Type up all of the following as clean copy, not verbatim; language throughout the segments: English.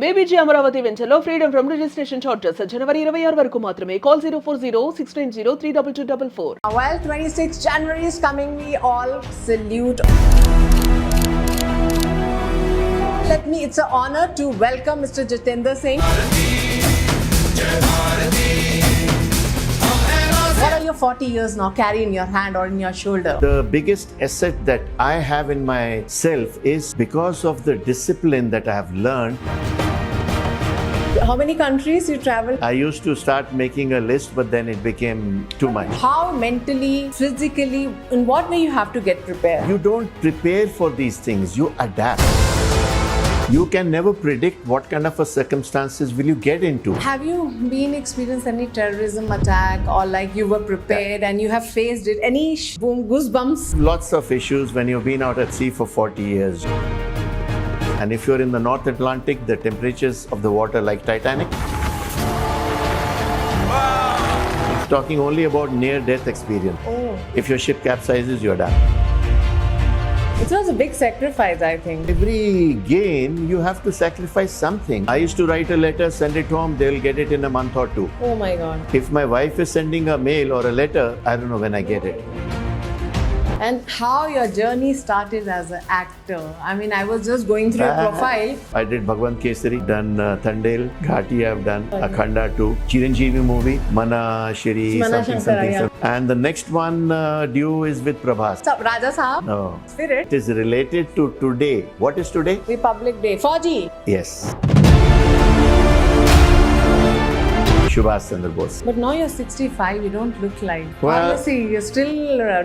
బేబీజీ అమరావతి వెంచర్లో freedom from registration charges జనవరి 26 వరకు మాత్రమే. Call 040-690-32244. Well, 26th January is coming. We all salute. It's an honor to welcome Mr. Jatindar Singh. What are your 40 years now carry in your hand or in your shoulder? The biggest asset that I have in myself is because of the discipline that I have learned. How many countries you travel? I used to start making a list, but then it became too much. How mentally, physically, in what way you have to get prepared? You don't prepare for these things, you adapt. You can never predict what kind of a circumstances will you get into. Have you been experienced any terrorism attack or like you were prepared and you have faced it? Any goosebumps? Lots of issues when you've been out at sea for 40 years. And if you're in the North Atlantic, the temperatures of the water like Titanic. It's talking only about near-death experience. Oh. If your ship capsizes, you're done. It was a big sacrifice, I think. Every game, you have to sacrifice something. I used to write a letter, send it home, they'll get it in a month or two. Oh my God. If my wife is sending a mail or a letter, I don't know when I get it. And how your journey started as an actor. I mean, I was just going through your profile. I did Bhagwan Kesari, done Thandel, Ghati I've done, Akhanda 2, Chiranjeevi movie, Mana Shri, Mana something, Shankara, something, yeah. something. And the next one due is with Prabhas. So, Raja Sahab, No. Spirit, It is related to today. What is today? Republic Day, Fauzi. Yes. Subhash Chandra Bose. But now you're 65, you don't look like. Well- Honestly, you're still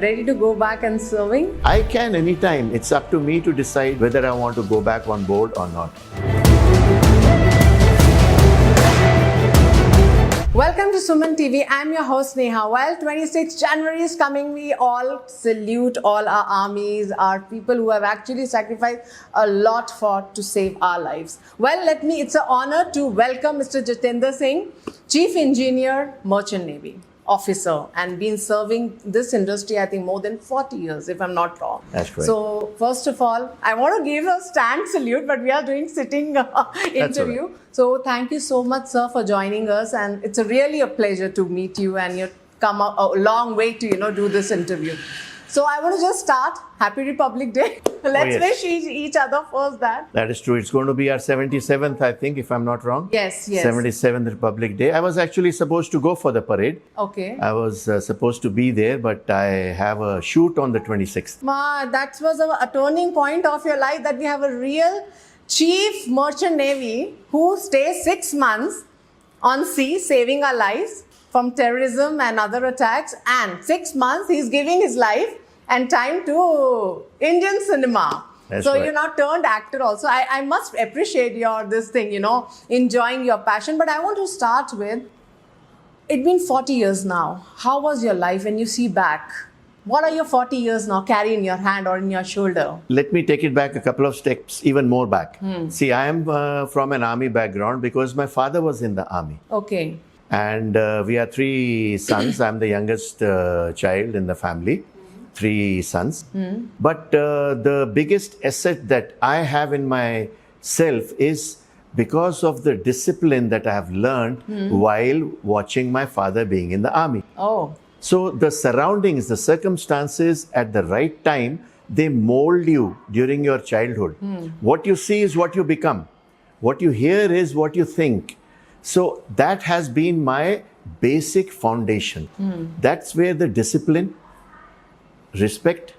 ready to go back and serving? I can anytime. It's up to me to decide whether I want to go back on board or not. Welcome to Suman TV. I'm your host Neha. Well, 26th January is coming. We all salute all our armies, our people who have actually sacrificed a lot to save our lives. Well, it's an honor to welcome Mr. Jatindar Singh, Chief Engineer, Merchant Navy officer, and been serving this industry, I think, more than 40 years, if I'm not wrong. That's correct. So, first of all, I want to give a stand salute, but we are doing sitting interview. So, thank you so much, sir, for joining us, and it's really a pleasure to meet you, and you've come a long way to, do this interview. So, I want to just start. Happy Republic Day. Let's yes. wish each other first that. That is true. It's going to be our 77th, I think, if I'm not wrong. Yes. 77th Republic Day. I was actually supposed to go for the parade. Okay. I was supposed to be there, but I have a shoot on the 26th. That was a turning point of your life, that we have a real Chief Merchant Navy who stays 6 months on sea saving our lives from terrorism and other attacks, and 6 months he's giving his life and time to Indian cinema. That's So right. you're not turned actor also. I must appreciate your this thing, enjoying your passion. But I want to start with, it's been 40 years now. How was your life when you see back? What are your 40 years now carry in your hand or in your shoulder? Let me take it back a couple of steps, even more back. See, I am from an army background because my father was in the army. Okay. And we are 3 sons. I'm the youngest child in the family. 3 sons. But the biggest asset that I have in myself is because of the discipline that I have learned while watching my father being in the army. Oh. So the surroundings, the circumstances at the right time, they mold you during your childhood. What you see is what you become. What you hear is what you think. So that has been my basic foundation. That's where the discipline, respect,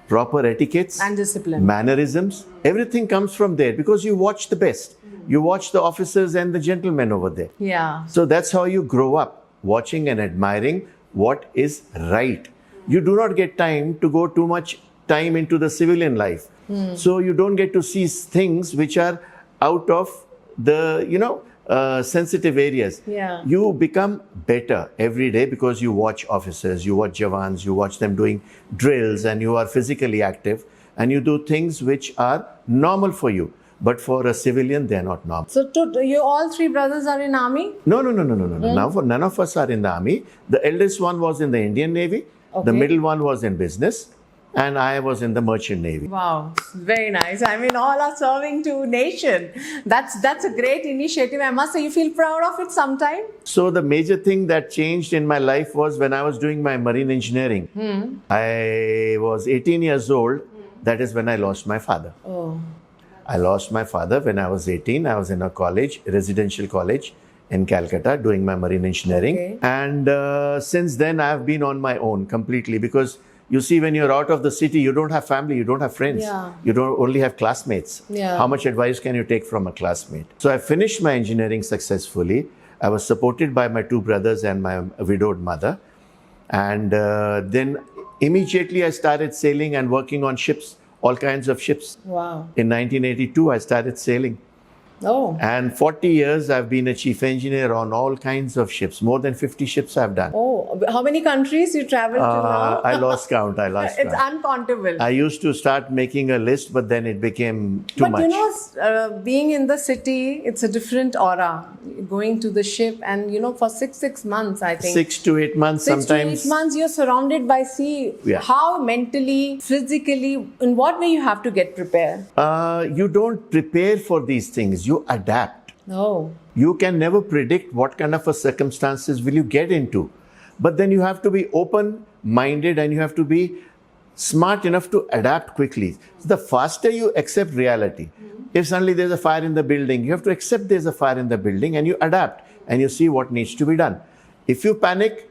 proper etiquettes, And discipline. mannerisms, everything comes from there because you watch the best. You watch the officers and the gentlemen over there. Yeah. So that's how you grow up, watching and admiring what is right. You do not get time to go too much time into the civilian life. So you don't get to see things which are out of the, sensitive areas. Yeah. You become better every day because you watch officers, you watch Jawans, you watch them doing drills, and you are physically active and you do things which are normal for you. But for a civilian, they're not normal. So you all 3 brothers are in army? No. Now, none of us are in the army. The eldest one was in the Indian Navy. Okay. The middle one was in business. and I was in the merchant navy. Wow, very nice. I mean, all are serving to nation. That's a great initiative. I must say, you feel proud of it sometime? So the major thing that changed in my life was when I was doing my marine engineering. I was 18 years old. That is when I lost my father. Oh. I lost my father when I was 18. I was in a college, residential college in Calcutta, doing my marine engineering. Okay. And since then, I have been on my own completely, because you see, when you're out of the city, you don't have family, you don't have friends, Yeah. you don't only have classmates. Yeah. How much advice can you take from a classmate? So I finished my engineering successfully. I was supported by my two brothers and my widowed mother. And then immediately I started sailing and working on ships, all kinds of ships. Wow. In 1982, I started sailing. Oh. And 40 years, I've been a chief engineer on all kinds of ships. More than 50 ships I've done. Oh. How many countries you traveled to now? I lost count. It's uncountable. I used to start making a list, but then it became too much. But you know, being in the city, it's a different aura. Going to the ship, and you know, for six months, I think 6 to 8 months, 6 sometimes. to 8 months, you're surrounded by sea. Yeah. How mentally, physically, in what way you have to get prepared? You don't prepare for these things. You adapt. No. You can never predict what kind of a circumstances will you get into. But then you have to be open-minded and you have to be smart enough to adapt quickly. The faster you accept reality, if suddenly there's a fire in the building, you have to accept there's a fire in the building and you adapt and you see what needs to be done. If you panic,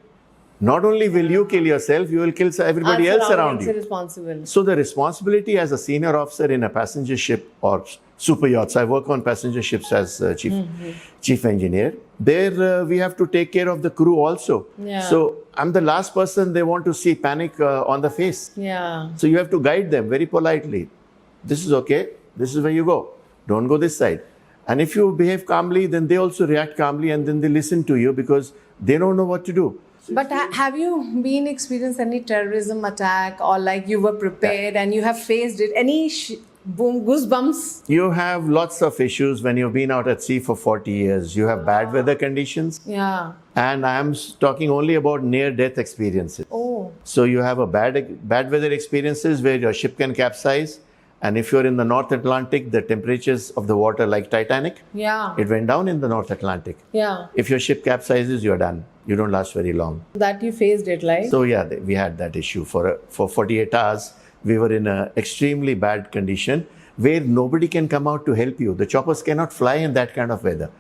not only will you kill yourself, you will kill everybody else around you. Responsible. So the responsibility as a senior officer in a passenger ship or super yachts, I work on passenger ships as chief engineer. There we have to take care of the crew also. Yeah. So I'm the last person they want to see panic on the face. Yeah. So you have to guide them very politely. This is okay. This is where you go. Don't go this side. And if you behave calmly, then they also react calmly and then they listen to you because they don't know what to do. But have you been experienced any terrorism attack, or like you were prepared and you have faced it? Any goosebumps? You have lots of issues when you've been out at sea for 40 years. You have bad weather conditions. Yeah. And I'm talking only about near-death experiences. Oh. So you have a bad weather experiences where your ship can capsize. And if you're in the North Atlantic, the temperatures of the water, like Titanic, Yeah. it went down in the North Atlantic. Yeah. If your ship capsizes, you're done. You don't last very long. That you faced it, like? So yeah, we had that issue for 48 hours. We were in an extremely bad condition where nobody can come out to help you. The choppers cannot fly in that kind of weather.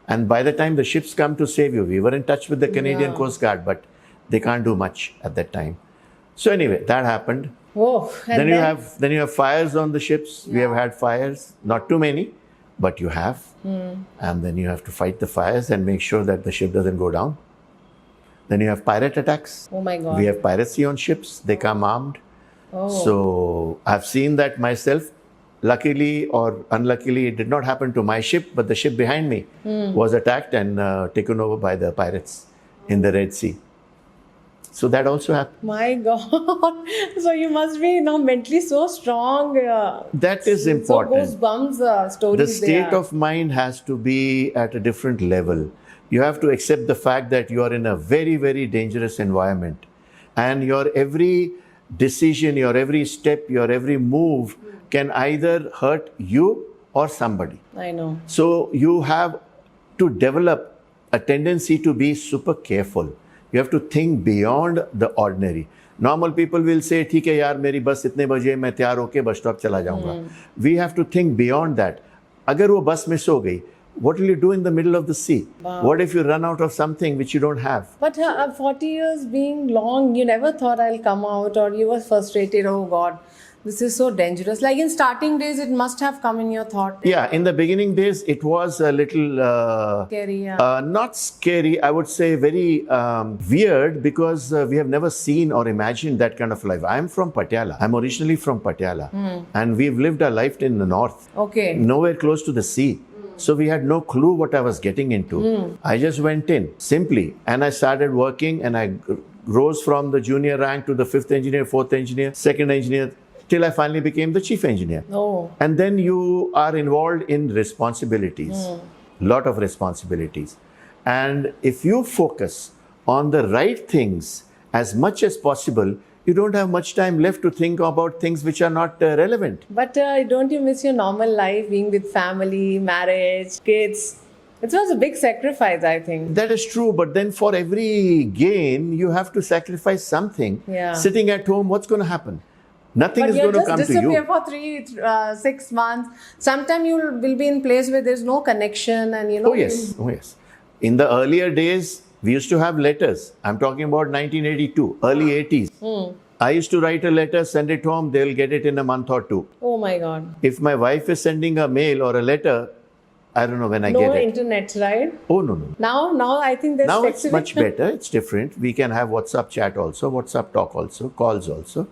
And by the time the ships come to save you, we were in touch with the Canadian Coast Guard, but they can't do much at that time. So anyway, that happened. Oh, Then you have fires on the ships. We have had fires, not too many, but you have. And then you have to fight the fires and make sure that the ship doesn't go down. Then you have pirate attacks. Oh my God. We have piracy on ships. They come armed. Oh. So I've seen that myself. Luckily or unluckily, it did not happen to my ship, but the ship behind me was attacked and taken over by the pirates in the Red Sea. So that also happened. My God. So you must be, mentally so strong. That is important. So goosebumps stories. The state of mind has to be at a different level. You have to accept the fact that you are in a very, very dangerous environment. And your every decision, your every step, your every move can either hurt you or somebody. I know. So you have to develop a tendency to be super careful. You have to think beyond the ordinary. Normal people will say, ठीक है यार मेरी बस इतने बजे मैं तैयार होके बस स्टॉप चला जाऊंगा. We have to think beyond that. अगर वो बस मिस हो गई, what will you do in the middle of the sea? Wow. What if you run out of something which you don't have? But 40 years being long, you never thought I'll come out, or you were frustrated, oh God, this is so dangerous. Like in starting days, it must have come in your thought. Yeah, in the beginning days, it was a little... Scary, yeah. Not scary, I would say very weird, because we have never seen or imagined that kind of life. I'm from Patiala. I'm originally from Patiala. And we've lived our life in the north. Okay. Nowhere close to the sea. So we had no clue what I was getting into. I just went in, simply. And I started working, and I rose from the junior rank to the 5th engineer, 4th engineer, 2nd engineer, till I finally became the chief engineer. Oh. And then you are involved in responsibilities, lot of responsibilities. And if you focus on the right things as much as possible, you don't have much time left to think about things which are not relevant. But don't you miss your normal life, being with family, marriage, kids? It was a big sacrifice, I think. That is true, but then for every gain, you have to sacrifice something. Yeah. Sitting at home, what's going to happen? Nothing But is you going to just come to disappear you. for 6 months. Sometimes you will be in place where there's no connection, and Oh yes. In the earlier days, we used to have letters. I'm talking about 1982, early 80s. I used to write a letter, send it home, they'll get it in a month or two. Oh my God. If my wife is sending a mail or a letter, I don't know when I No get it. internet, right? Oh, no. Now I think there's Now it's flexibility. much better. It's different. We can have WhatsApp chat also, WhatsApp talk also, calls also.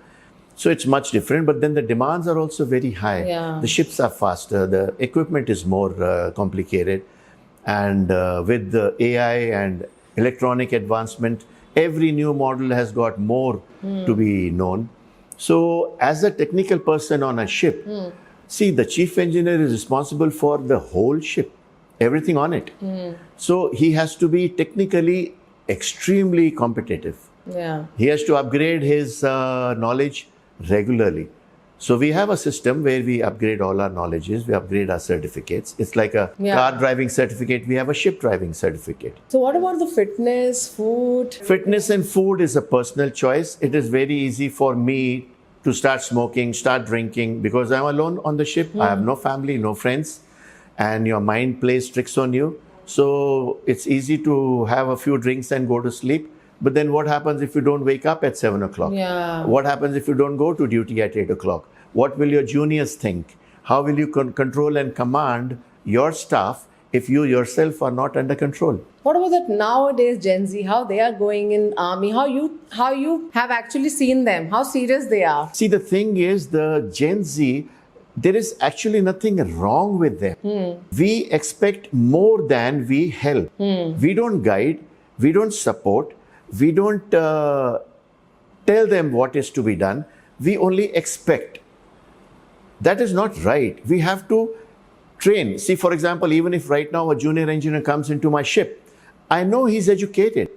So it's much different. But then the demands are also very high. Yeah. The ships are faster. The equipment is more complicated. And with the AI and electronic advancement, every new model has got more to be known. So as a technical person on a ship, see, the chief engineer is responsible for the whole ship, everything on it. So he has to be technically extremely competitive. Yeah. He has to upgrade his knowledge regularly. So we have a system where we upgrade all our knowledges, we upgrade our certificates. It's like a car driving certificate, we have a ship driving certificate. So what about the fitness, food? Fitness and food is a personal choice. It is very easy for me to start smoking, start drinking, because I'm alone on the ship. I have no family, no friends, and your mind plays tricks on you. So it's easy to have a few drinks and go to sleep. But then what happens if you don't wake up at 7 o'clock? Yeah. What happens if you don't go to duty at 8 o'clock? What will your juniors think? How will you control and command your staff if you yourself are not under control? What about that nowadays Gen Z? How they are going in army? How you have actually seen them? How serious they are? See, the thing is, the Gen Z, there is actually nothing wrong with them. We expect more than we help. We don't guide, we don't support, we don't tell them what is to be done. We only expect. That is not right. We have to train. See, for example, even if right now a junior engineer comes into my ship, I know he's educated.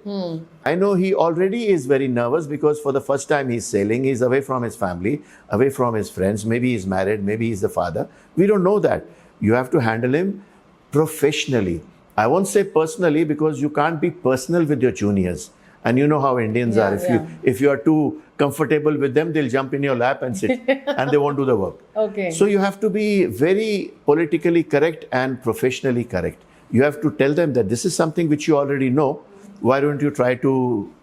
I know he already is very nervous because for the first time he's sailing, he's away from his family, away from his friends. Maybe he's married, maybe he's the father. We don't know that. You have to handle him professionally. I won't say personally because you can't be personal with your juniors. And you know how Indians are. If you are too comfortable with them, they'll jump in your lap and sit and they won't do the work. Okay. So you have to be very politically correct and professionally correct. You have to tell them that this is something which you already know. Why don't you try to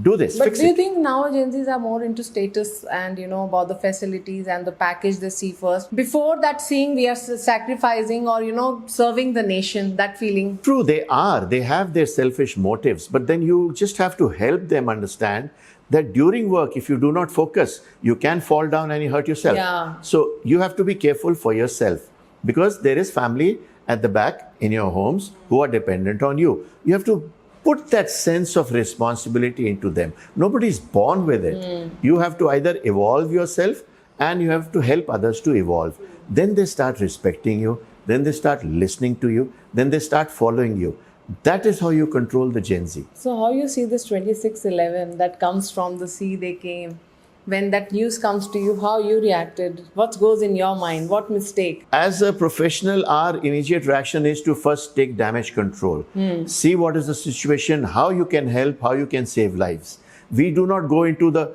do this? But Fix do you it. think now Gen Zs are more into status and about the facilities and the package they see first? Before that seeing we are sacrificing or serving the nation, that feeling. True, they are. They have their selfish motives. But then you just have to help them understand that during work, if you do not focus, you can fall down and you hurt yourself. Yeah. So you have to be careful for yourself because there is family at the back in your homes who are dependent on you. You have to put that sense of responsibility into them. Nobody is born with it. You have to either evolve yourself and you have to help others to evolve. Then they start respecting you. Then they start listening to you. Then they start following you. That is how you control the Gen Z. So how you see this 2611 that comes from the sea they came? When that news comes to you, how you reacted? What goes in your mind? What mistake? As a professional, our immediate reaction is to first take damage control. See what is the situation, how you can help, how you can save lives. We do not go into the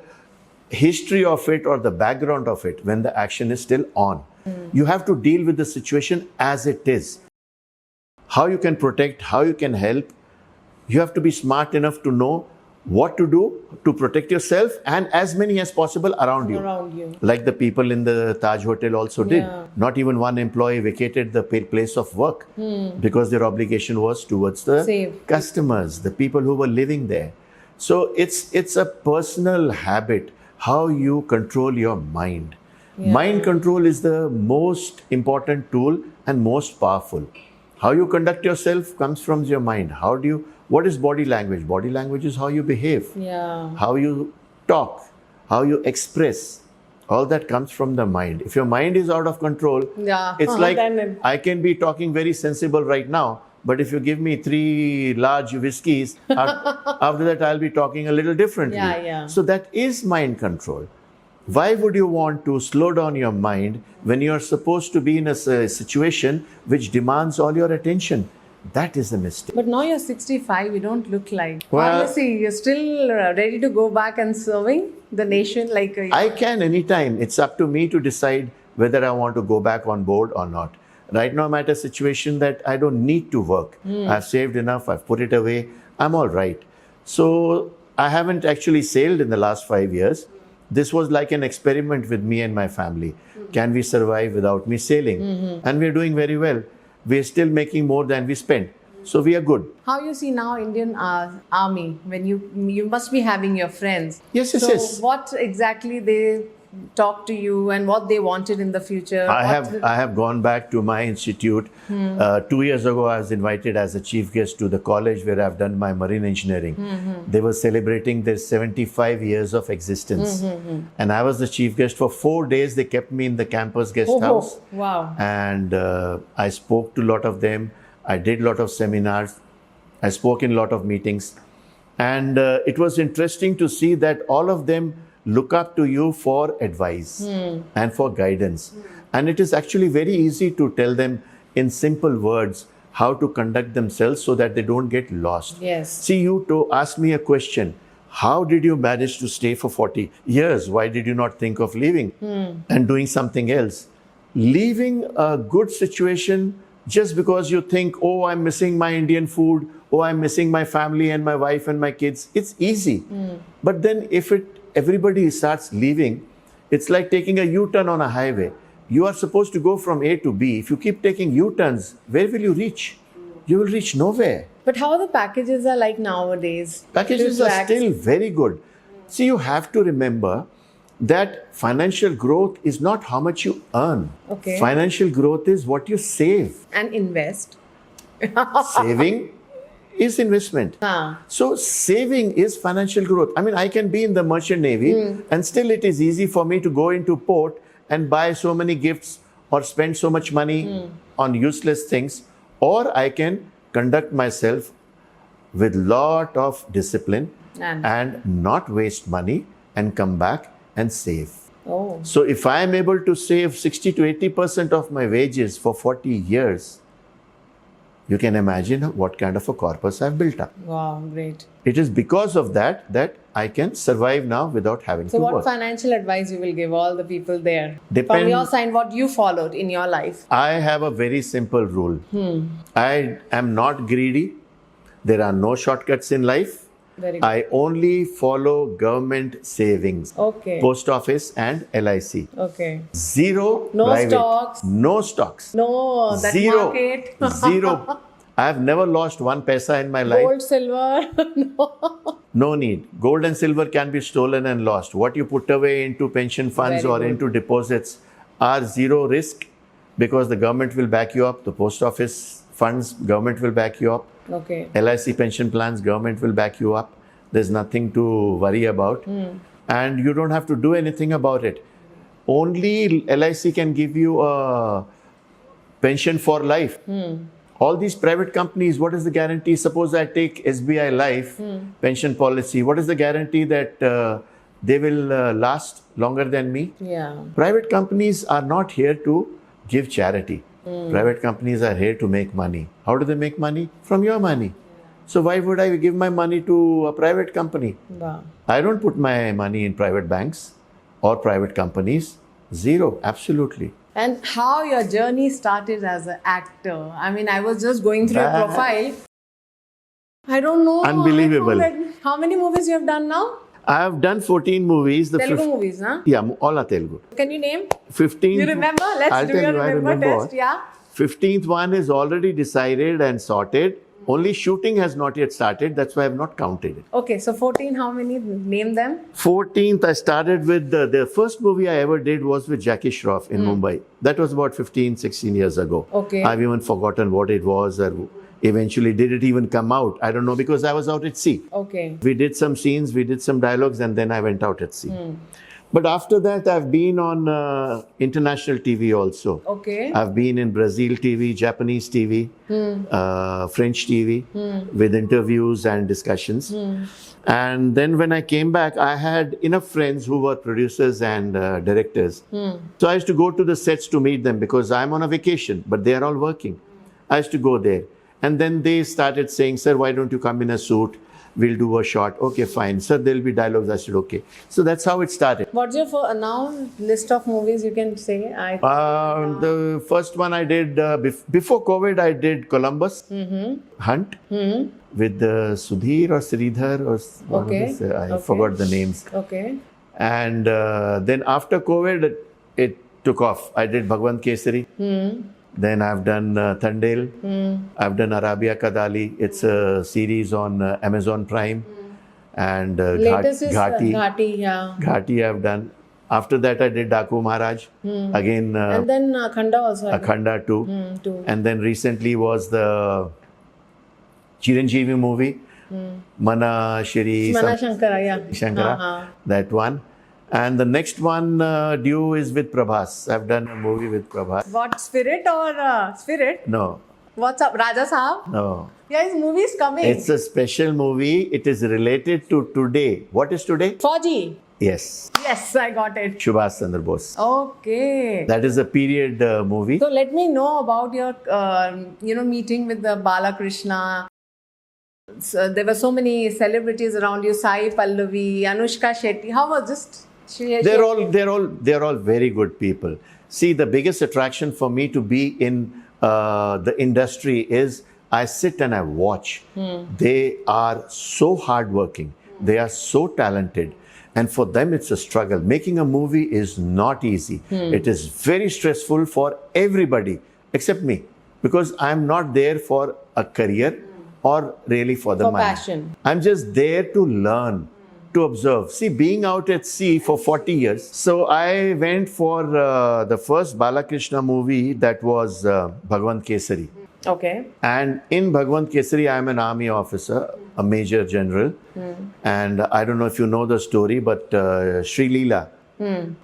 history of it or the background of it when the action is still on. You have to deal with the situation as it is. How you can protect, how you can help. You have to be smart enough to know what to do to protect yourself and as many as possible around you. Like the people in the Taj Hotel also did. Not even one employee vacated the place of work because their obligation was towards the customers, the people who were living there. So it's a personal habit, how you control your mind. Mind control is the most important tool and most powerful. How you conduct yourself comes from your mind. What is body language? Body language is how you behave, how you talk, how you express. All that comes from the mind. If your mind is out of control, it's like I can be talking very sensible right now, But if you give me 3 large whiskeys, after that I'll be talking a little differently. Yeah. So that is mind control. Why would you want to slow down your mind when you're supposed to be in a situation which demands all your attention? That is a mistake. But now you're 65, you don't look like. Well- Honestly, you're still ready to go back and serving the nation like I can anytime. It's up to me to decide whether I want to go back on board or not. Right now, I'm at a situation that I don't need to work. I've saved enough, I've put it away, I'm all right. So I haven't actually sailed in the last 5 years. This was like an experiment with me and my family. Can we survive without me sailing? And we're doing very well. We're still making more than we spend. So we are good. How you see now Indian army when you must be having your friends. Yes. So what exactly they talk to you and what they wanted in the future? I have gone back to my institute. 2 years ago, I was invited as a chief guest to the college where I've done my marine engineering. They were celebrating their 75 years of existence. And I was the chief guest for 4 days. They kept me in the campus guest house. Wow. And I spoke to a lot of them. I did a lot of seminars. I spoke in a lot of meetings. And it was interesting to see that all of them look up to you for advice and for guidance. And it is actually very easy to tell them in simple words how to conduct themselves so that they don't get lost. Yes. See, you to ask me a question. How did you manage to stay for 40 years? Why did you not think of leaving and doing something else? Leaving a good situation just because you think, oh, I'm missing my Indian food, oh, I'm missing my family and my wife and my kids. It's easy. But then if everybody starts leaving, it's like taking a U-turn on a highway. You are supposed to go from A to B. If you keep taking U-turns, where will you reach? You will reach nowhere. But how the packages are like nowadays? Packages are still very good. See, you have to remember that financial growth is not how much you earn. Okay. Financial growth is what you save. And invest. Saving is investment. So saving is financial growth. I mean, I can be in the merchant navy and still it is easy for me to go into port and buy so many gifts or spend so much money on useless things. Or I can conduct myself with lot of discipline and not waste money and come back and save. Oh. So if I am able to save 60 to 80% of my wages for 40 years, you can imagine what kind of a corpus I've built up. Wow, great. It is because of that I can survive now without having So to what work. financial advice you will give all the people there? Depend- From your side, what you followed in your life? I have a very simple rule. I am not greedy. There are no shortcuts in life. Very good. I only follow government savings. Okay. Post office and LIC. Okay. Zero No private. stocks. No stocks. No, that Zero. market. Zero. I have never lost 1 paisa in my life. Gold, silver. No. No need. Gold and silver can be stolen and lost. What you put away into pension funds Very or good. into deposits are zero risk because the government will back you up. The post office funds, government will back you up. Okay. LIC pension plans, government will back you up. There's nothing to worry about. And you don't have to do anything about it. Only LIC can give you a pension for life. All these private companies, what is the guarantee? Suppose I take SBI Life pension policy. What is the guarantee that they will last longer than me? Yeah. Private companies are not here to give charity. Private companies are here to make money. How do they make money? From your money. So why would I give my money to a private company? Wow. I don't put my money in private banks or private companies. Zero, absolutely. And how your journey started as an actor? I mean, I was just going through your That- profile. I don't know. Unbelievable. How many movies you have done now? I have done 14 movies. Telugu movies, huh? Yeah, all are Telugu. Can you name? 15th. You remember? Let's I'll do tell your you, I remember remember. test. Yeah. 15th one is already decided and sorted. Only shooting has not yet started. That's why I have not counted it. Okay, so 14, how many? Name them. 14th, I started with the first movie I ever did was with Jackie Shroff in Mumbai. That was about 15, 16 years ago. Okay. I've even forgotten what it was or eventually did it even come out? I don't know because I was out at sea. Okay. We did some scenes, we did some dialogues and then I went out at sea. But after that, I've been on international TV also. Okay. I've been in Brazil TV, Japanese TV, French TV with interviews and discussions. And then when I came back, I had enough friends who were producers and directors. So I used to go to the sets to meet them because I'm on a vacation, but they are all working. I used to go there. And then they started saying, sir, why don't you come in a suit? We'll do a shot. Okay, fine. Sir, there'll be dialogues. I said, okay. So that's how it started. What's your now list of movies you can say? The first one I did, before COVID, I did Columbus, Hunt, with Sudhir or Sridhar or one of Okay. these, I Okay. forgot the names. Okay. And then after COVID, it took off. I did Bhagwan Kesari. Then I've done Thandel. I've done Arabia Kadali. It's a series on Amazon Prime. And Latest is Ghati. Ghati, yeah. Ghati I've done. After that, I did Daku Maharaj. Again, And then Khanda also. Akhanda 2. Two. And then recently was the Chiranjeevi movie. Mana Shri Mana Shankara, yeah. Shankara. That one. And the next one due is with Prabhas. I've done a movie with Prabhas. What, Spirit or Spirit? No, What's up, Raja Sahab? no. Yeah, his movie is coming. It's a special movie. It is related to today. What is today? Fauzi. Yes. Yes, I got it. Subhash Chandra Bose. Okay. That is a period movie. So let me know about your, meeting with the Balakrishna. So there were so many celebrities around you. Sai Pallavi, Anushka Shetty. How was this? They're all very good people. See, the biggest attraction for me to be in the industry is I sit and I watch. They are so hardworking. They are so talented. And for them, it's a struggle. Making a movie is not easy. It is very stressful for everybody except me, because I'm not there for a career or really for the For money. passion. I'm just there to learn, to observe. See, being out at sea for 40 years. So I went for the first Balakrishna movie, that was Bhagwan Kesari. Okay. And in Bhagwan Kesari, I am an army officer, a major general. And I don't know if you know the story, but Sri Leela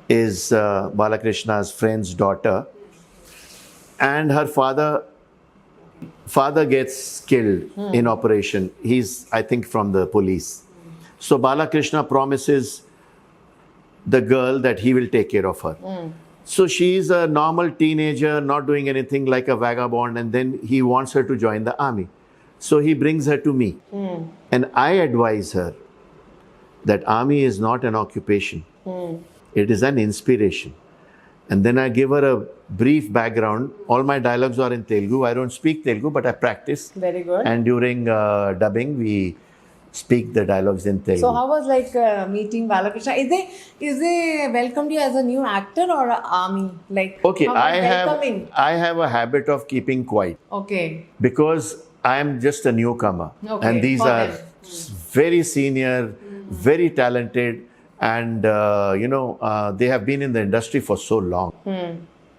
is Balakrishna's friend's daughter. And her father gets killed in operation. He's, I think, from the police. So Balakrishna promises the girl that he will take care of her. So she's a normal teenager, not doing anything, like a vagabond, and then he wants her to join the army. So he brings her to me. And I advise her that army is not an occupation. It is an inspiration. And then I give her a brief background. All my dialogues are in Telugu. I don't speak Telugu, but I practice. Very good. And during dubbing, we speak the dialogues in Telugu. So how was meeting Balakrishna? Is they welcomed you as a new actor or a army? Okay, how was welcoming? I have a habit of keeping quiet Okay. because I am just a newcomer. Okay, And these for are them. very senior, very talented, and they have been in the industry for so long.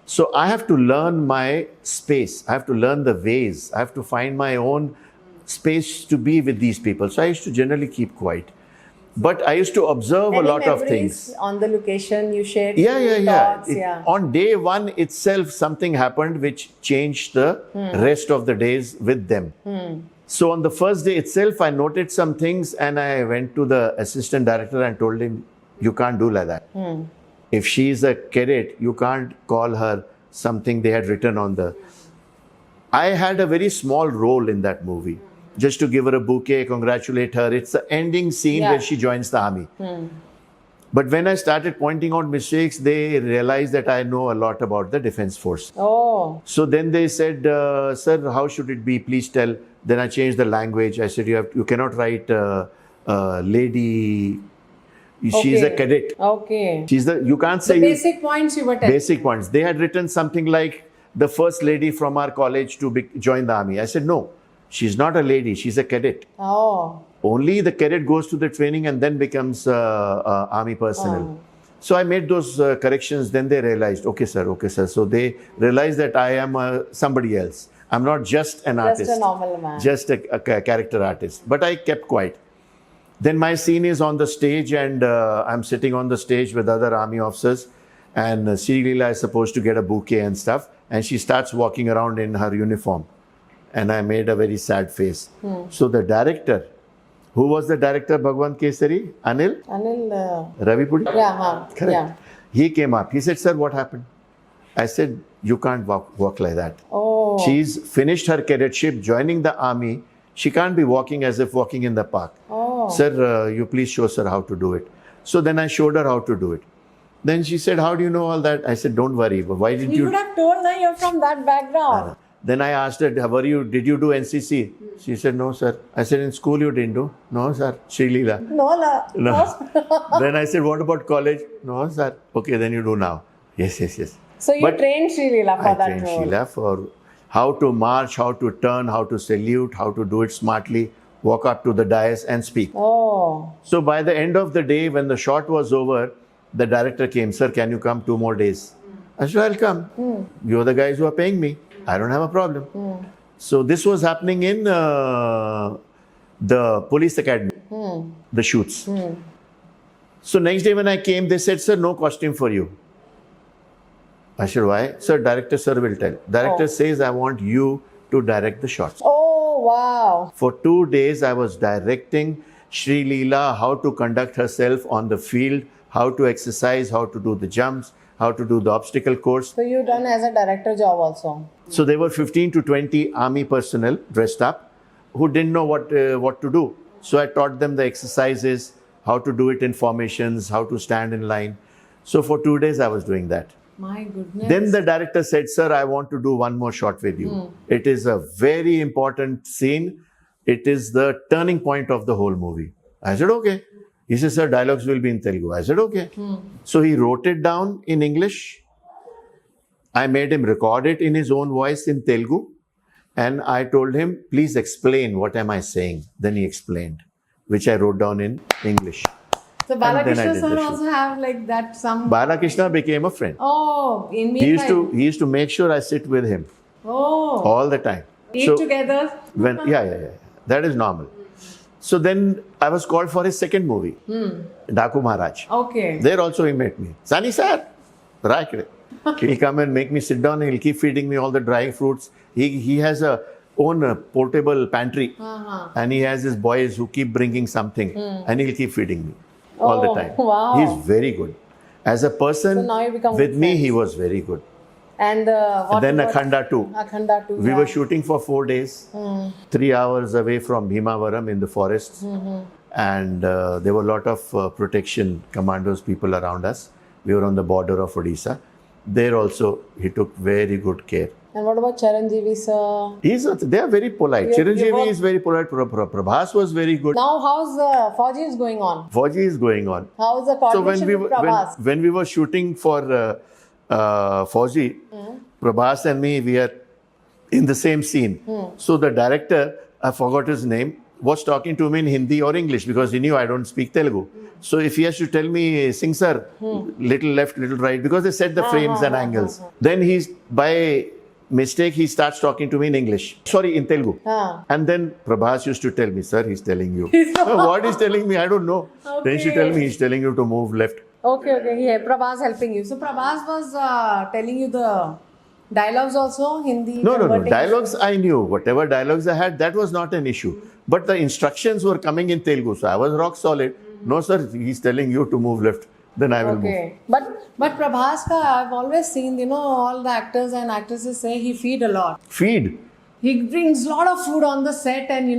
So I have to learn my space. I have to learn the ways. I have to find my own space to be with these people. So I used to generally keep quiet. But I used to observe a Any lot of memories things. on the location you shared? Yeah. Thoughts, On day one itself, something happened which changed the rest of the days with them. So on the first day itself, I noted some things and I went to the assistant director and told him, you can't do like that. If she's a cadet, you can't call her something they had written on the... I had a very small role in that movie. Just to give her a bouquet, congratulate her. It's the ending scene where she joins the army. But when I started pointing out mistakes, they realized that I know a lot about the defense force. Oh. So then they said, sir, how should it be? Please tell. Then I changed the language. I said, you cannot write lady. She's a cadet. Okay. You can't say... The basic points you were telling. Basic points. They had written something like the first lady from our college to join the army. I said, no, she's not a lady. She's a cadet. Oh. Only the cadet goes to the training and then becomes army personnel. So I made those corrections. Then they realized, okay, sir. So they realized that I am somebody else. I'm not just an artist. Just a normal man. Just a character artist. But I kept quiet. Then my scene is on the stage, and I'm sitting on the stage with other army officers, and Sri Leela is supposed to get a bouquet and stuff, and she starts walking around in her uniform, and I made a very sad face. So the director, who was the director, Bhagwan Kesari? Anil Ravipudi? Correct. Yeah. He came up. He said, "Sir, what happened?" I said, "You can't walk like that. Oh. She's finished her cadetship, joining the army. She can't be walking as if walking in the park. Oh. Sir, you please show her how to do it." So then I showed her how to do it. Then she said, "How do you know all that?" I said, "Don't worry. But why didn't You you?" would have told her you're from that background. Then I asked her, did you do NCC? She said, "No, sir." I said, "In school you didn't do?" "No, sir." Sri Leela. No, la. No. Then I said, "What about college?" "No, sir." "Okay, then you do now." Yes. So you But trained Sri Leela for I that trained role. Sheila for how to march, how to turn, how to salute, how to do it smartly, walk up to the dais and speak. Oh. So by the end of the day, when the shot was over, the director came, "Sir, can you come 2 more days?" I said, "I'll come. You're the guys who are paying me. I don't have a problem." So this was happening in the police academy, the shoots. So next day when I came, they said, "Sir, no costume for you." I said, "Why?" "Sir, director sir will tell. Director says I want you to direct the shots." Oh, wow. For 2 days, I was directing Sri Leela how to conduct herself on the field, how to exercise, how to do the jumps, how to do the obstacle course. So you done as a director job also. So there were 15 to 20 army personnel dressed up who didn't know what to do. So I taught them the exercises, how to do it in formations, how to stand in line. So for 2 days, I was doing that. My goodness. Then the director said, "Sir, I want to do one more shot with you. It is a very important scene. It is the turning point of the whole movie." I said, "Okay." He said, "Sir, dialogues will be in Telugu." I said, "Okay." So he wrote it down in English. I made him record it in his own voice in Telugu. And I told him, "Please explain, what am I saying?" Then he explained, which I wrote down in English. So then I Balakrishna did sir the also have like that some. Balakrishna became a friend. Oh, in He meanwhile. he used to make sure I sit with him Oh. all the time. Eat together. When yeah. That is normal. So then I was called for his second movie, Daku Maharaj. Okay. There also he met me. "Sani sir, right." He'll come and make me sit down. He'll keep feeding me all the dry fruits. He has a own portable pantry, and he has his boys who keep bringing something, and he'll keep feeding me all the Oh, time. wow. He's very good. As a person, So now you become with good me, friends. he was very good. And what Then about Akhanda 2. Akhanda 2. We yeah. were shooting for 4 days, 3 hours away from Bhimavaram in the forests. And there were a lot of protection commandos, people around us. We were on the border of Odisha. There also, he took very good care. And what about Charanjeevi sir? They are very polite. You Chiranjeevi work- is very polite. Prabhas was very good. Now how's Fauzi is going on? Fauzi is going on. How's the So coordination with Prabhas? when we were shooting for Fauzi, Prabhas and me, we are in the same scene. So the director, I forgot his name, was talking to me in Hindi or English because he knew I don't speak Telugu. So if he has to tell me, "Sing sir, little left, little right," because they set the frames and angles. Then by mistake, he starts talking to me in English. Sorry, in Telugu. And then Prabhas used to tell me, "Sir, he's telling you." What he's telling me, I don't know. Then she tell me, "He's telling you to move left." Okay. Yeah, Prabhas helping you. So Prabhas was telling you the dialogues also, Hindi. No. converting- Dialogues I knew. Whatever dialogues I had, that was not an issue. But the instructions were coming in Telugu. So I was rock solid. "No, sir, he's telling you to move left. Then I will move." Okay. But Prabhas ka, I've always seen, all the actors and actresses say he feed a lot. Feed. He brings a lot of food on the set and,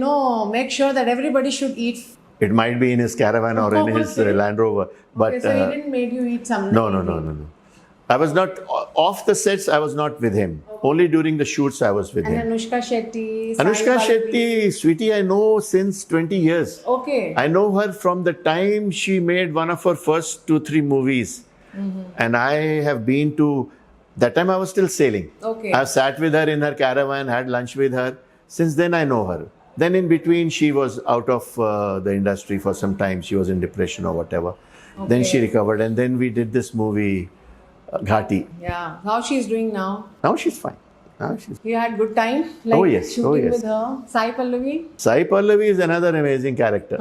make sure that everybody should eat. It might be in his caravan or in his Okay. Land Rover. But Okay, so he didn't make you eat some. no. I was not, off the sets, I was not with him. Only during the shoots, I was with And him. Anushka Shetty. Anushka Sai Shetty, sweetie, I know since 20 years. Okay. I know her from the time she made one of her first 2-3 movies. And I have been to, that time I was still sailing. Okay. I've sat with her in her caravan, had lunch with her. Since then I know her. Then in between she was out of the industry for some time. She was in depression or whatever. Then she recovered and then we did this movie, Ghati. Yeah. How she's doing now? Now she's fine. She's... You had good time? Like Oh, yes. shooting Oh, yes. with her? Sai Pallavi? Sai Pallavi is another amazing character.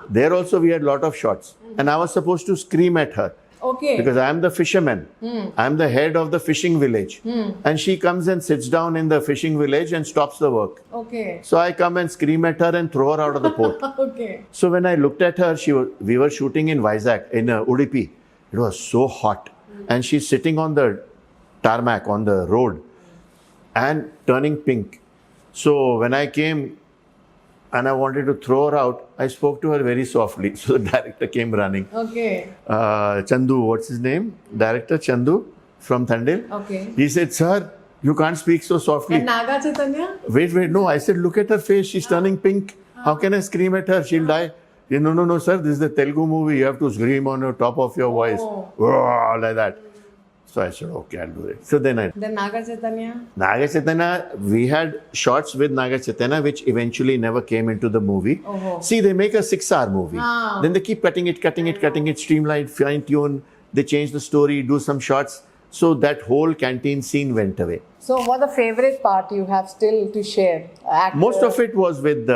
There also we had lot of shots. And I was supposed to scream at her. Okay. Because I am the fisherman. I am the head of the fishing village. And she comes and sits down in the fishing village and stops the work. Okay. So I come and scream at her and throw her out of the port. Okay. So when I looked at her, we were shooting in Vizag, in Udupi. It was so hot. And she's sitting on the tarmac, on the road, and turning pink. So when I came and I wanted to throw her out, I spoke to her very softly. So the director came running. Okay. Chandu, what's his name? Director Chandu from Thandel. Okay. He said, sir, you can't speak so softly. And Naga Chaitanya? Wait, no. I said, look at her face. She's turning pink. How can I scream at her? She'll die. He, no, sir. This is the Telugu movie. You have to scream on the top of your voice. Oh, like that. So I said, okay, I'll do it. So then Naga Chaitanya? Naga Chaitanya, we had shots with Naga Chaitanya, which eventually never came into the movie. See, they make a 6-hour movie. Then they keep cutting it, streamline, fine tune. They change the story, do some shots. So that whole canteen scene went away. So what the favorite part you have still to share? Most of it was with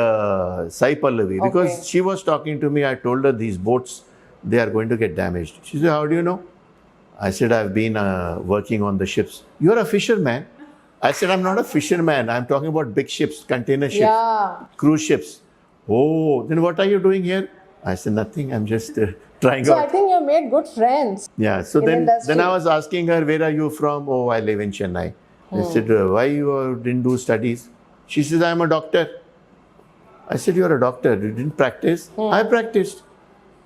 Sai Pallavi because she was talking to me. I told her these boats, they are going to get damaged. She said, how do you know? I said, I've been working on the ships. You're a fisherman. I said, I'm not a fisherman. I'm talking about big ships, container ships, cruise ships. Oh, then what are you doing here? I said, nothing. I'm just trying So out. I think you made good friends. Yeah. So then I was asking her, where are you from? Oh, I live in Chennai. I said, why you didn't do studies? She says, I'm a doctor. I said, you're a doctor. You didn't practice? I practiced.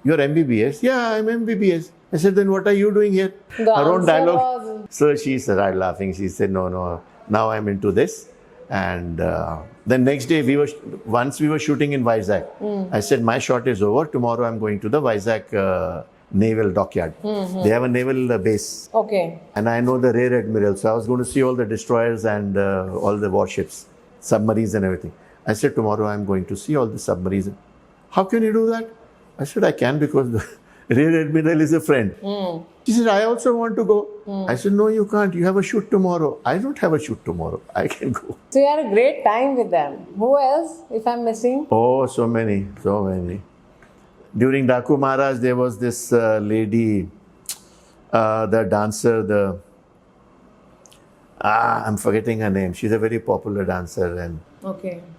You're MBBS? Yeah, I'm MBBS. I said, then what are you doing here? The Her own answer dialogue. was- So she started laughing. She said, no, now I'm into this. And then next day, once we were shooting in Vizag. I said, my shot is over. Tomorrow I'm going to the Vizag naval dockyard. They have a naval base. Okay. And I know the rear admiral. So I was going to see all the destroyers and all the warships, submarines and everything. I said, tomorrow I'm going to see all the submarines. How can you do that? I said, I can because the rear admiral is a friend. She said, I also want to go. I said, no, you can't. You have a shoot tomorrow. I don't have a shoot tomorrow. I can go. So you had a great time with them. Who else, if I'm missing? Oh, so many. During Daku Maharaj, there was this lady, the dancer, I'm forgetting her name. She's a very popular dancer and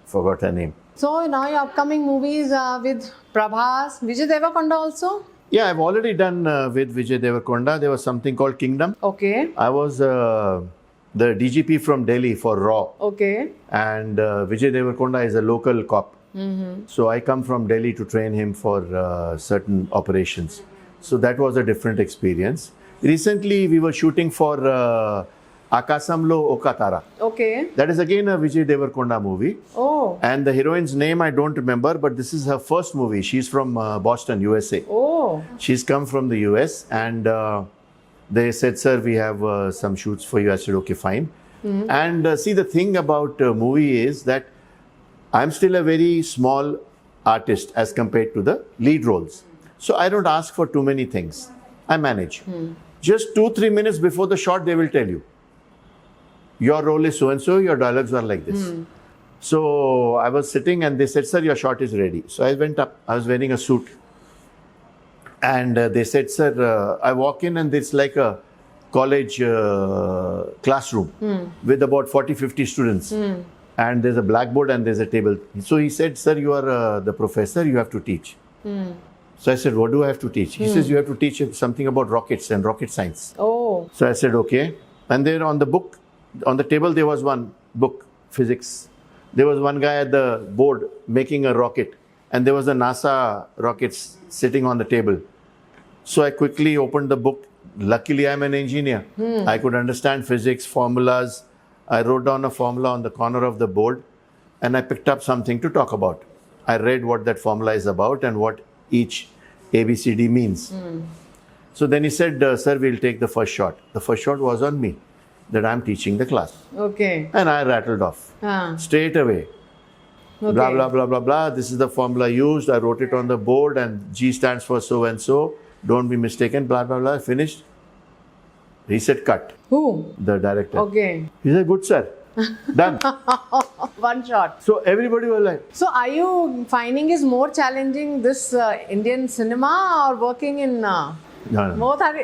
forgot her name. So now your upcoming movies with Prabhas, Vijay Deverakonda also? Yeah, I've already done with Vijay Deverakonda. There was something called Kingdom. Okay. I was the DGP from Delhi for RAW. Okay. And Vijay Deverakonda is a local cop. So I come from Delhi to train him for certain operations. So that was a different experience. Recently, we were shooting for Akasamlo Okatara. Okay. That is again a Vijay Deverakonda movie. Oh. And the heroine's name I don't remember, but this is her first movie. She's from Boston, USA. Oh. She's come from the US and they said, sir, we have some shoots for you. I said, okay, fine. And see, the thing about movie is that I'm still a very small artist as compared to the lead roles. So I don't ask for too many things. I manage. Just 2-3 minutes before the shot, they will tell you. Your role is so-and-so, your dialogues are like this. So I was sitting and they said, sir, your shot is ready. So I went up. I was wearing a suit. And they said, sir, I walk in and it's like a college classroom with about 40-50 students. And there's a blackboard and there's a table. So he said, sir, you are the professor, you have to teach. So I said, what do I have to teach? He says, you have to teach something about rockets and rocket science. Oh. So I said, okay. And there on the table, there was one book, physics. There was one guy at the board making a rocket. And there was a NASA rocket sitting on the table. So I quickly opened the book. Luckily, I'm an engineer. I could understand physics, formulas. I wrote down a formula on the corner of the board. And I picked up something to talk about. I read what that formula is about and what each ABCD means. So then he said, sir, we'll take the first shot. The first shot was on me, that I'm teaching the class. Okay. And I rattled off straight away. Okay. Blah, blah, blah, blah, blah. This is the formula used. I wrote it on the board and G stands for so and so. Don't be mistaken, blah, blah, blah. Finished. He said, cut. Who? The director. Okay. He said, good, sir. Done. One shot. So everybody was like, So are you finding is more challenging this Indian cinema or working in no. both are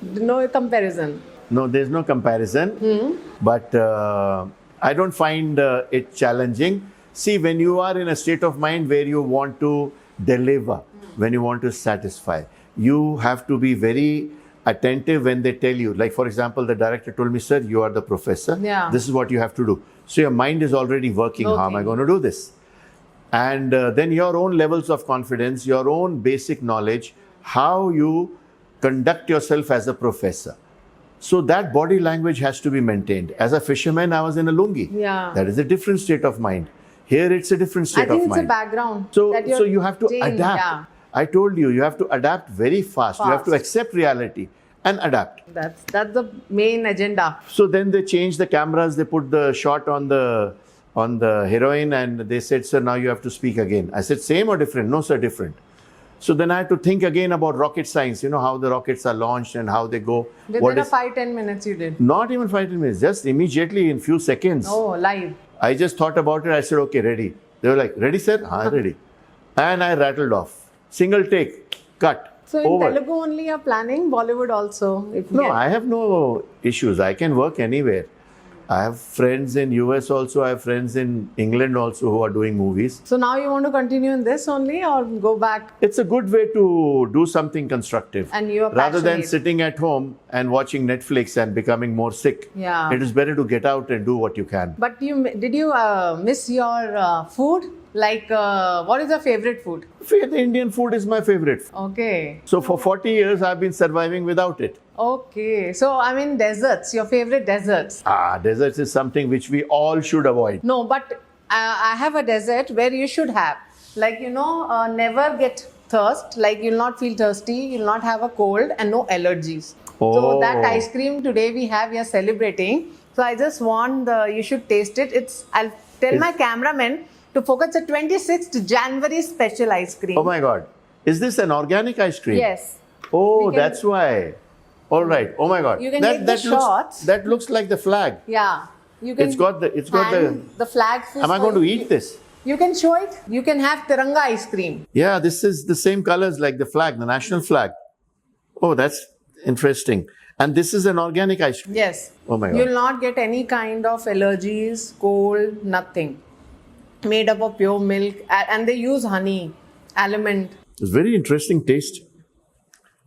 no comparison? No, there's no comparison. But I don't find it challenging. See, when you are in a state of mind where you want to deliver, when you want to satisfy, you have to be very attentive when they tell you. Like, for example, the director told me, sir, you are the professor. Yeah. This is what you have to do. So your mind is already working. How am I going to do this? And then your own levels of confidence, your own basic knowledge, how you conduct yourself as a professor. So that body language has to be maintained. As a fisherman, I was in a lungi. Yeah. That is a different state of mind. Here it's a different state I think of it's mind. a background. So, that so you have to changed, adapt. Yeah. I told you, you have to adapt very fast. You have to Fast. accept reality and adapt. That's the main agenda. So then they changed the cameras. They put the shot on the heroine, and they said, "Sir, now you have to speak again." I said, "Same or different?" "No, sir, different." So then I had to think again about rocket science. You know how the rockets are launched and how they go. Within a 5-10 minutes you did. Not even 5 minutes, just immediately in few seconds. Oh, live. I just thought about it. I said, "Okay, ready." They were like, "Ready, sir?" "Haan, ready." And I rattled off. Single take, cut. So in over. Telugu only you're planning, Bollywood also? If No, I have no issues. I can work anywhere. I have friends in US also. I have friends in England also who are doing movies. So now you want to continue in this only or go back? It's a good way to do something constructive. And you are rather than passionate. sitting at home and watching Netflix and becoming more sick. Yeah. It is better to get out and do what you can. But did you miss your food? Like, what is your favorite food? The Indian food is my favorite. Okay. So for 40 years, I've been surviving without it. Okay. So, I mean, desserts, your favorite desserts. Desserts is something which we all should avoid. No, but I have a dessert where you should have. Like, never get thirst. Like, you'll not feel thirsty, you'll not have a cold and no allergies. So, that Oh. ice cream today we are celebrating. So, I just want you should taste it. I'll tell my cameraman to focus a 26th January special ice cream. Oh my God. Is this an organic ice cream? Yes. Oh, We can- that's why. All right. Oh my God. You can take the shots. That looks like the flag. Yeah. You can It's got hang the flag. Am I going to eat this? You can show it. You can have Tiranga ice cream. Yeah, this is the same colors like the flag, the national flag. Oh, that's interesting. And this is an organic ice cream. Yes. Oh my God. You'll not get any kind of allergies, cold, nothing. Made up of pure milk, and they use honey, almond. It's very interesting taste.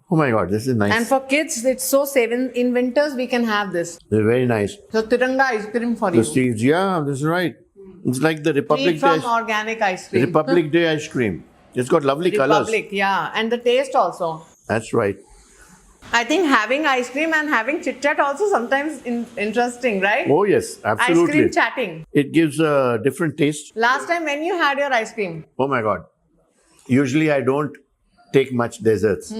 Oh my God, this is nice. And for kids, it's so safe. In winters, we can have this. They're very nice. So Tiranga ice cream for you. Prestige, yeah, this is right. It's like the Republic Made from Day, organic ice cream. Republic Day ice cream. It's got lovely colors. Republic, yeah. And the taste also. That's right. I think having ice cream and having chit chat also sometimes interesting, right? Oh yes, absolutely. Ice cream chatting. It gives a different taste. Last time when you had your ice cream? Oh my God. Usually I don't take much desserts.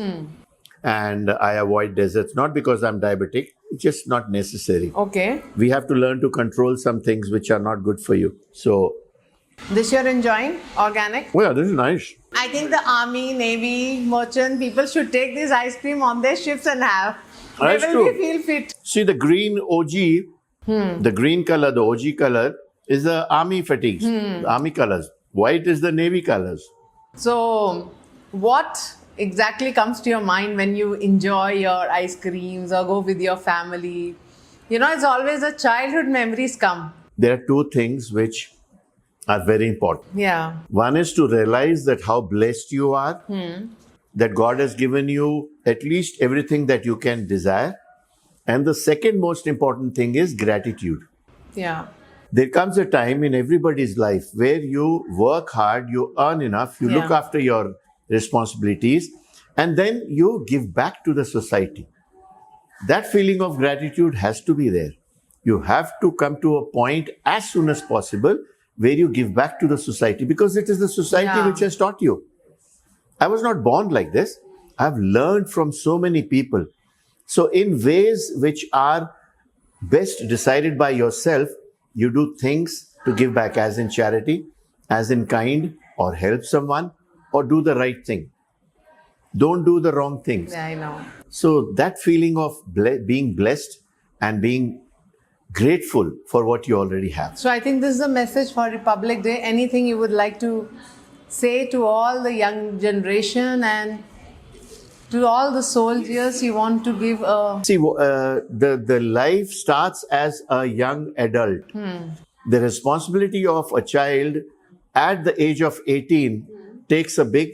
And I avoid desserts, not because I'm diabetic, it's just not necessary. Okay. We have to learn to control some things which are not good for you. So, This you're enjoying? Organic? oh yeah, this is nice. I think the army, navy, merchant people should take this ice cream on their ships and have. They That's will true. feel fit. See, the green OG, the green color, the OG color, is the army fatigues, the army colors. White is the navy colors. So, what exactly comes to your mind when you enjoy your ice creams or go with your family? It's always the childhood memories come. There are two things which are very important. Yeah. One is to realize that how blessed you are, that God has given you at least everything that you can desire. And the second most important thing is gratitude. Yeah. There comes a time in everybody's life where you work hard, you earn enough, you look Yeah. after your responsibilities, and then you give back to the society. That feeling of gratitude has to be there. You have to come to a point as soon as possible where you give back to the society, because it is the society Yeah. which has taught you. I was not born like this. I've learned from so many people. So in ways which are best decided by yourself, you do things to give back, as in charity, as in kind, or help someone, or do the right thing. Don't do the wrong things. Yeah, I know. So that feeling of being blessed and being grateful for what you already have. So I think this is a message for Republic Day. Anything you would like to say to all the young generation and to all the soldiers you want to give a... See, the life starts as a young adult. The responsibility of a child at the age of 18 takes a big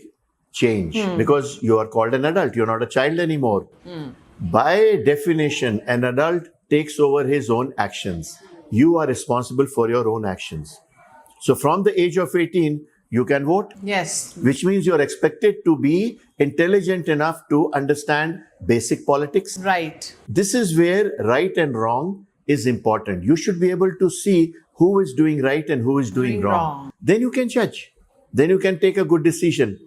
change because you are called an adult. You're not a child anymore. By definition, an adult takes over his own actions. You are responsible for your own actions. So from the age of 18, you can vote. Yes. Which means you're expected to be intelligent enough to understand basic politics. Right. This is where right and wrong is important. You should be able to see who is doing right and who is doing wrong. Then you can judge. Then you can take a good decision.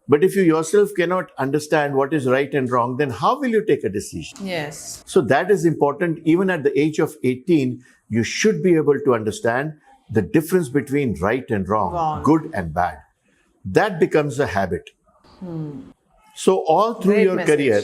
But if you yourself cannot understand what is right and wrong, then how will you take a decision? Yes. So that is important. Even at the age of 18, you should be able to understand the difference between right and wrong, good and bad. That becomes a habit. So all through Great your message. career,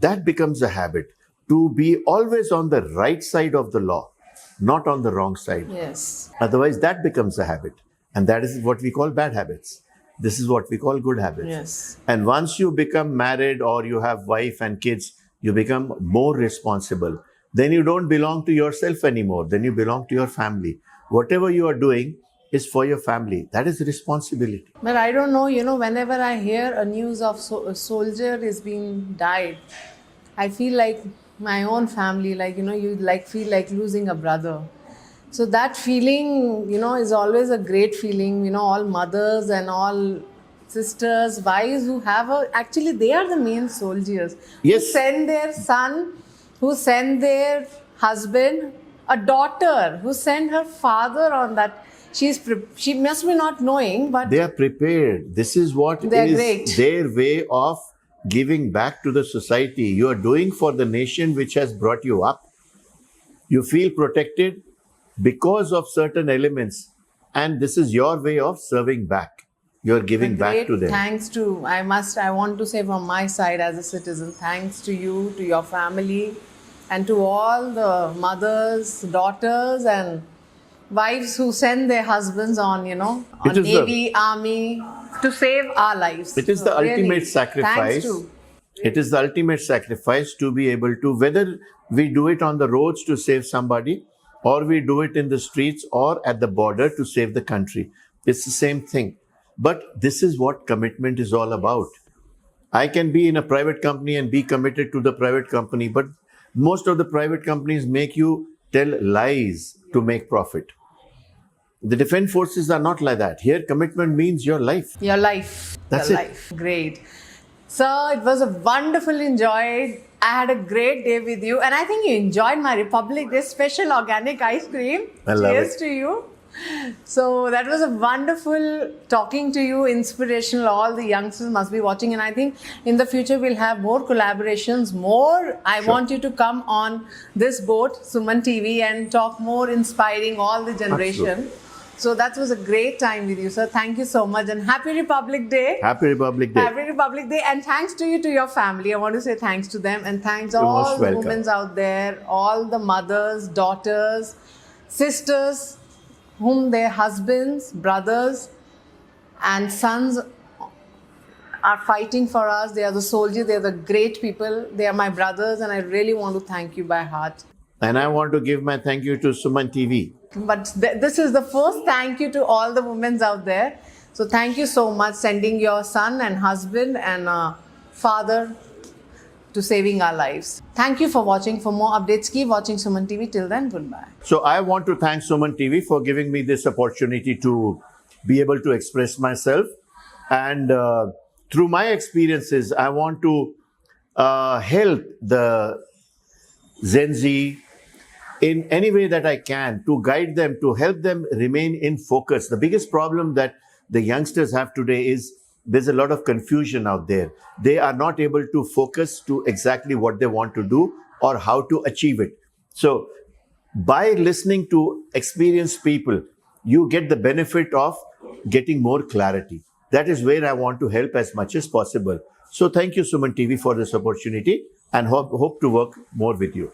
that becomes a habit to be always on the right side of the law, not on the wrong side. Yes. Otherwise, that becomes a habit. And that is what we call bad habits. This is what we call good habits. Yes. And once you become married or you have wife and kids, you become more responsible. Then you don't belong to yourself anymore. Then you belong to your family. Whatever you are doing is for your family. That is responsibility. But I don't know, whenever I hear a news of a soldier is being died, I feel like my own family, you feel like losing a brother. So that feeling, is always a great feeling. All mothers and all sisters, wives who have actually they are the main soldiers. Yes. Who send their son, who send their husband, a daughter who sent her father on that. She must be not knowing, but They are prepared. This is what They are is great. their way of giving back to the society. You are doing for the nation which has brought you up. You feel protected because of certain elements, and this is your way of serving back. You're giving back great to them. thanks to, I want to say from my side as a citizen, thanks to you, to your family, and to all the mothers, daughters, and wives who send their husbands on, on It is Navy, Army, to save our lives. It is the So really, ultimate sacrifice. Thanks to. It is the ultimate sacrifice to be able to, whether we do it on the roads to save somebody, or we do it in the streets or at the border to save the country. It's the same thing. But this is what commitment is all about. I can be in a private company and be committed to the private company, but most of the private companies make you tell lies to make profit. The defense forces are not like that. Here, commitment means your life. Your life. That's your it. life. Great. So it was a wonderful enjoy. I had a great day with you, and I think you enjoyed my Republic Day special organic ice cream. I love Cheers it. to you. So that was a wonderful talking to you, inspirational. All the youngsters must be watching, and I think in the future we'll have more collaborations. I want you to come on this boat, Suman TV, and talk more inspiring all the generation. Absolutely. So that was a great time with you, sir. Thank you so much, and Happy Republic Day. Happy Republic Day. Happy Republic Day, and thanks to you, to your family. I want to say thanks to them, and thanks You're all most the welcome. women out there, all the mothers, daughters, sisters, whom their husbands, brothers, and sons are fighting for us. They are the soldiers. They are the great people. They are my brothers, and I really want to thank you by heart. And I want to give my thank you to Suman TV. But this is the first thank you to all the women out there. So thank you so much, sending your son and husband and father to saving our lives. Thank you for watching. For more updates, keep watching Suman TV. Till then, goodbye. So I want to thank Suman TV for giving me this opportunity to be able to express myself. And through my experiences, I want to help the Gen Z in any way that I can, to guide them, to help them remain in focus. The biggest problem that the youngsters have today is there's a lot of confusion out there. They are not able to focus to exactly what they want to do or how to achieve it. So by listening to experienced people, you get the benefit of getting more clarity. That is where I want to help as much as possible. So thank you, Suman TV, for this opportunity, and hope to work more with you.